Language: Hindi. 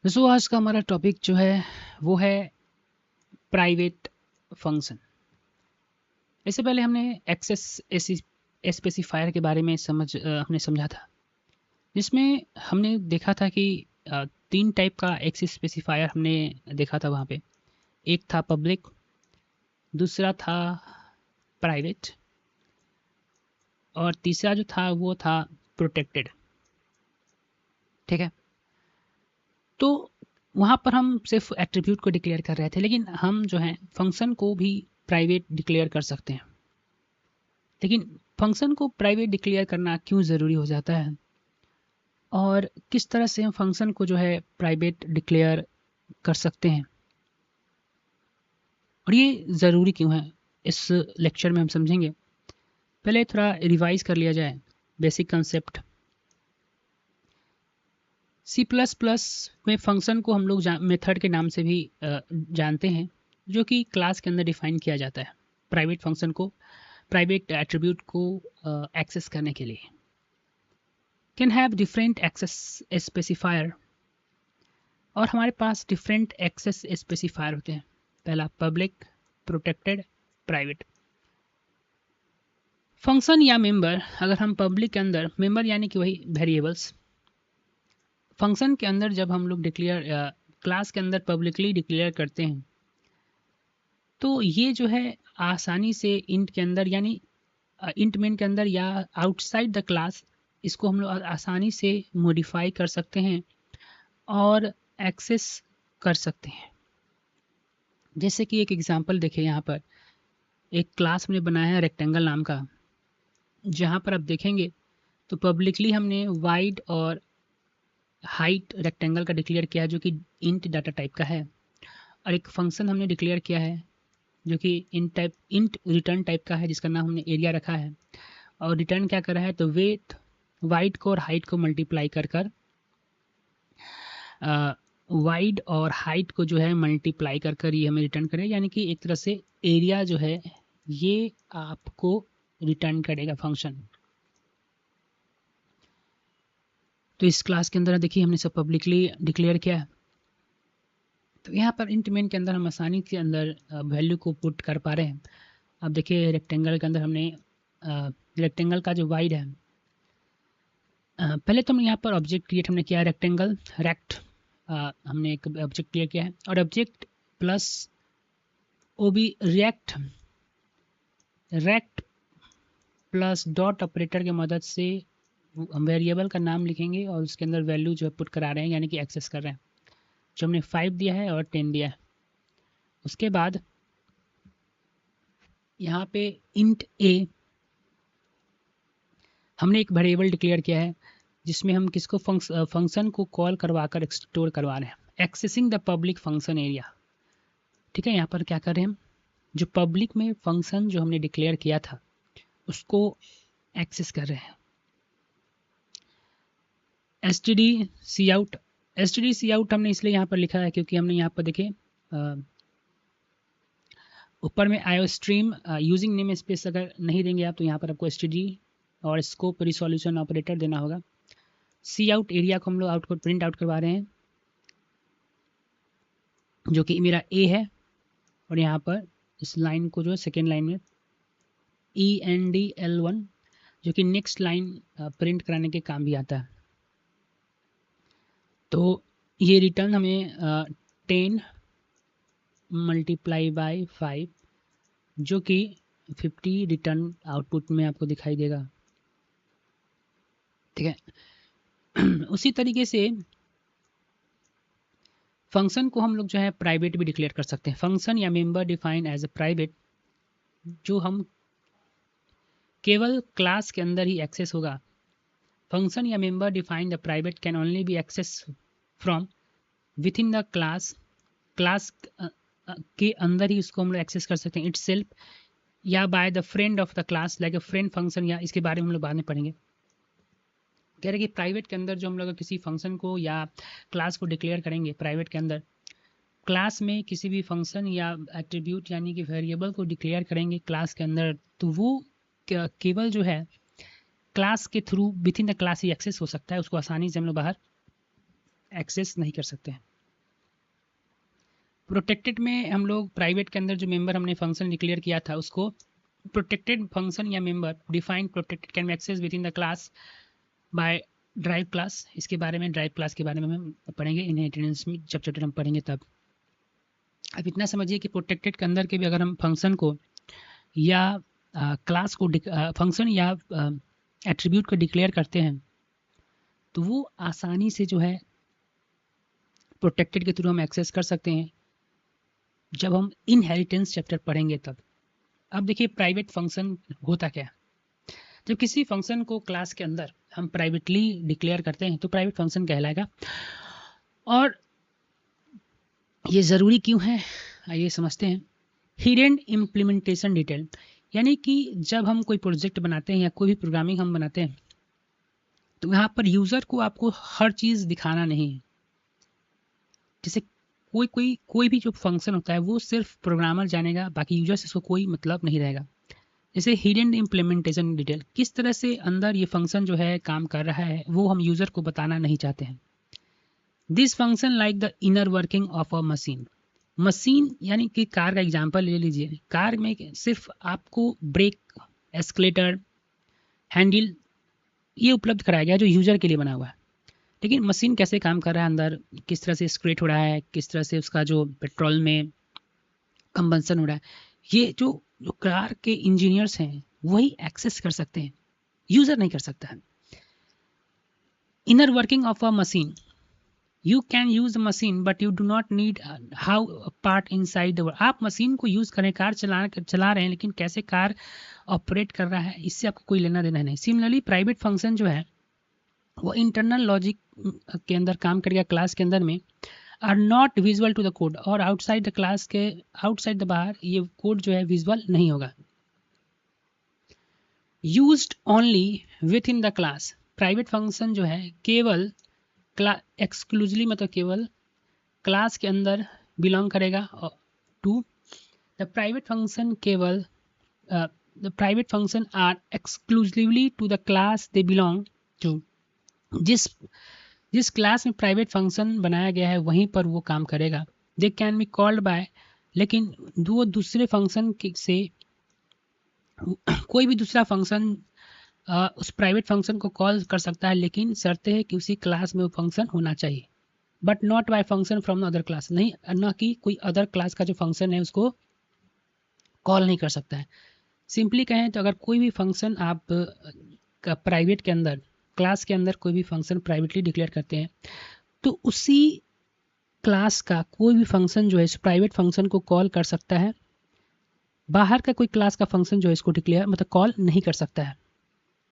दोस्तों आज का हमारा टॉपिक जो है वो है प्राइवेट फंक्शन। इससे पहले हमने एक्सेस स्पेसिफायर के बारे में हमने समझा था, जिसमें हमने देखा था कि तीन टाइप का एक्सेस स्पेसिफायर हमने देखा था वहाँ पे। एक था पब्लिक, दूसरा था प्राइवेट और तीसरा जो था वो था प्रोटेक्टेड। ठीक है, तो वहाँ पर हम सिर्फ एट्रीब्यूट को डिक्लेयर कर रहे थे, लेकिन हम जो है फंक्शन को भी प्राइवेट डिक्लेयर कर सकते हैं। लेकिन फंक्शन को प्राइवेट डिक्लेयर करना क्यों ज़रूरी हो जाता है और किस तरह से हम फंक्शन को जो है प्राइवेट डिक्लेयर कर सकते हैं और ये ज़रूरी क्यों है, इस लेक्चर में हम समझेंगे। पहले थोड़ा रिवाइज कर लिया जाए basic concept. C plus plus में फंक्शन को हम लोग मेथड के नाम से भी जानते हैं, जो कि क्लास के अंदर डिफाइन किया जाता है प्राइवेट फंक्शन को, प्राइवेट एट्रीब्यूट को एक्सेस करने के लिए। Can have different access specifier, और हमारे पास डिफरेंट एक्सेस स्पेसिफायर होते हैं। पहला पब्लिक, प्रोटेक्टेड, प्राइवेट। फंक्शन या मेंबर, अगर हम पब्लिक के अंदर मेंबर यानी कि वही वेरिएबल्स, फंक्शन के अंदर जब हम लोग डिक्लेयर क्लास के अंदर पब्लिकली डिक्लेयर करते हैं तो ये जो है आसानी से इंट के अंदर यानी इंट मेन के अंदर या आउटसाइड द क्लास इसको हम लोग आसानी से मॉडिफाई कर सकते हैं और एक्सेस कर सकते हैं। जैसे कि एक एग्जांपल देखिए, यहाँ पर एक क्लास हमने बनाया है रेक्टेंगल नाम का, जहाँ पर आप देखेंगे तो पब्लिकली हमने वाइड और हाइट रेक्टेंगल का डिक्लेयर किया है जो कि इंट डाटा टाइप का है, और एक फंक्शन हमने डिक्लेयर किया है जो कि इंट रिटर्न टाइप का है, जिसका नाम हमने एरिया रखा है। और रिटर्न क्या कर रहा है, तो वेट वाइड को और हाइट को मल्टीप्लाई कर कर वाइड और हाइट को जो है मल्टीप्लाई कर कर ये हमें रिटर्न करेगा, यानी कि एक तरह से एरिया जो है ये आपको रिटर्न करेगा फंक्शन। तो इस क्लास के अंदर देखिए हमने सब पब्लिकली डिक्लेयर किया है, तो यहाँ पर इंट मेन के अंदर हम आसानी के अंदर वैल्यू को पुट कर पा रहे हैं। अब देखिए रेक्टेंगल के अंदर हमने रेक्टेंगल का जो वाइड है, पहले तो हमने यहाँ पर ऑब्जेक्ट क्रिएट हमने किया है रेक्टेंगल रेक्ट, हमने एक ऑब्जेक्ट क्रिएट किया है और object plus O B rect rect plus dot operator की मदद से हम वेरिएबल का नाम लिखेंगे और उसके अंदर वैल्यू जो है पुट करा रहे हैं, यानी कि एक्सेस कर रहे हैं। जो हमने 5 दिया है और 10 दिया है। उसके बाद यहाँ पे इंट ए हमने एक वेरिएबल डिक्लेयर किया है जिसमें हम किसको फंक्शन को कॉल करवा कर स्टोर करवा रहे हैं, accessing the public function area. ठीक है, यहाँ पर क्या कर रहे हैं हम, जो पब्लिक में फंक्शन जो हमने डिक्लेयर किया था उसको एक्सेस कर रहे हैं। S T D C out, S T D C out हमने इसलिए यहाँ पर लिखा है क्योंकि हमने यहाँ पर देखे ऊपर में आयो स्ट्रीम यूजिंग नेम स्पेस अगर नहीं देंगे आप तो यहाँ पर आपको एस टी डी और स्कोप रिसोल्यूशन ऑपरेटर देना होगा। सी आउट एरिया को हम लोग आउटपुट प्रिंट आउट करवा रहे हैं जो कि मेरा ए है, और यहाँ पर इस लाइन को जो है सेकेंड लाइन में ENDL1 जो कि नेक्स्ट लाइन प्रिंट कराने के काम भी आता है। तो ये रिटर्न हमें 10 मल्टीप्लाई बाय 5 जो कि 50 रिटर्न आउटपुट में आपको दिखाई देगा। ठीक है, उसी तरीके से फंक्शन को हम लोग जो है प्राइवेट भी डिक्लेयर कर सकते हैं। फंक्शन या member define as a private, जो हम केवल क्लास के अंदर ही एक्सेस होगा। फंक्शन या member define the private can only be access from within the class, class के अंदर ही इसको हम लोग एक्सेस कर सकते हैं इट्स सेल्फ, या by the friend of the class like a friend function, या इसके बारे में हम लोग बाद में पढ़ेंगे। कह रहे कि प्राइवेट के अंदर जो हम लोग किसी फंक्शन को या क्लास को डिक्लेयर करेंगे प्राइवेट के अंदर, क्लास में किसी भी फंक्शन या एट्रीब्यूट यानी कि वेरिएबल को डिक्लेयर करेंगे क्लास के अंदर, तो वो केवल जो है क्लास के through within the class ही एक्सेस हो सकता है, उसको आसानी से हम लोग बाहर एक्सेस नहीं कर सकते हैं। प्रोटेक्टेड में हम लोग प्राइवेट के अंदर जो मेंबर हमने फंक्शन डिक्लेयर किया था उसको प्रोटेक्टेड फंक्शन या member defined protected can be access within the class by drive class. इसके बारे में ड्राइव क्लास के बारे में हम पढ़ेंगे इनहेरिटेंस में, जब चैप्टर हम पढ़ेंगे तब। अब इतना समझिए कि प्रोटेक्टेड के अंदर के भी अगर हम फंक्शन को या क्लास को फंक्शन या एट्रीब्यूट को डिक्लेयर करते हैं तो वो आसानी से जो है प्रोटेक्टेड के थ्रू हम एक्सेस कर सकते हैं जब हम इनहेरिटेंस चैप्टर पढ़ेंगे तब। अब देखिए प्राइवेट फंक्शन होता क्या। जब किसी फंक्शन को क्लास के अंदर हम प्राइवेटली डिक्लेयर करते हैं तो प्राइवेट फंक्शन कहलाएगा। और ये ज़रूरी क्यों है आइए समझते हैं। हिडन इम्प्लीमेंटेशन डिटेल, यानी कि जब हम कोई प्रोजेक्ट बनाते हैं या कोई भी प्रोग्रामिंग हम बनाते हैं तो यहाँ पर यूज़र को आपको हर चीज़ दिखाना नहीं है। जैसे कोई भी जो फंक्शन होता है वो सिर्फ प्रोग्रामर जानेगा, बाकी यूजर से इसको कोई मतलब नहीं रहेगा। जैसे हिडन इम्प्लीमेंटेशन डिटेल, किस तरह से अंदर ये फंक्शन जो है काम कर रहा है वो हम यूज़र को बताना नहीं चाहते हैं। This function like the inner working of a machine. Machine यानी कि कार का एग्जांपल ले लीजिए। कार में सिर्फ आपको ब्रेक, एस्केलेटर, हैंडल ये उपलब्ध कराया गया जो यूज़र के लिए बना हुआ है। लेकिन मशीन कैसे काम कर रहा है अंदर, किस तरह से स्क्रेट हो रहा है, किस तरह से उसका जो पेट्रोल में कंबंसन हो रहा है, ये जो कार के इंजीनियर्स हैं वही एक्सेस कर सकते हैं, यूज़र नहीं कर सकता है। Inner working of a machine, you can use machine but you do not need how part inside the. आप मशीन को यूज़ करें, कार चला रहे हैं, लेकिन कैसे कार ऑपरेट कर रहा है इससे आपको कोई लेना देना नहीं। सिमिलरली प्राइवेट फंक्शन जो है वो इंटरनल लॉजिक के अंदर काम करेगा क्लास के अंदर में, are not visual to the code, और आउटसाइड द क्लास के आउटसाइड द बाहर ये कोड जो है विजुअल नहीं होगा। Used only within the class, private function जो है केवल एक्सक्लूसिवली मतलब केवल क्लास के अंदर बिलोंग करेगा टू द प्राइवेट फंक्शन। केवल the private function are exclusively to the class they belong to. जिस क्लास में प्राइवेट फंक्शन बनाया गया है वहीं पर वो काम करेगा। They can be called by, लेकिन वो दूसरे फंक्शन से कोई भी दूसरा फंक्शन उस प्राइवेट फंक्शन को कॉल कर सकता है, लेकिन शर्त है कि उसी क्लास में वो फंक्शन होना चाहिए। But not by function from other class, नहीं, न कि कोई अदर क्लास का जो फंक्शन है उसको कॉल नहीं कर सकता है। सिंपली कहें तो अगर कोई भी फंक्शन आप प्राइवेट के अंदर क्लास के अंदर कोई भी फंक्शन प्राइवेटली डिक्लेयर करते हैं तो उसी क्लास का कोई भी फंक्शन जो है इस प्राइवेट फंक्शन को कॉल कर सकता है। बाहर का कोई क्लास का फंक्शन जो है इसको डिक्लेयर मतलब कॉल नहीं कर सकता है।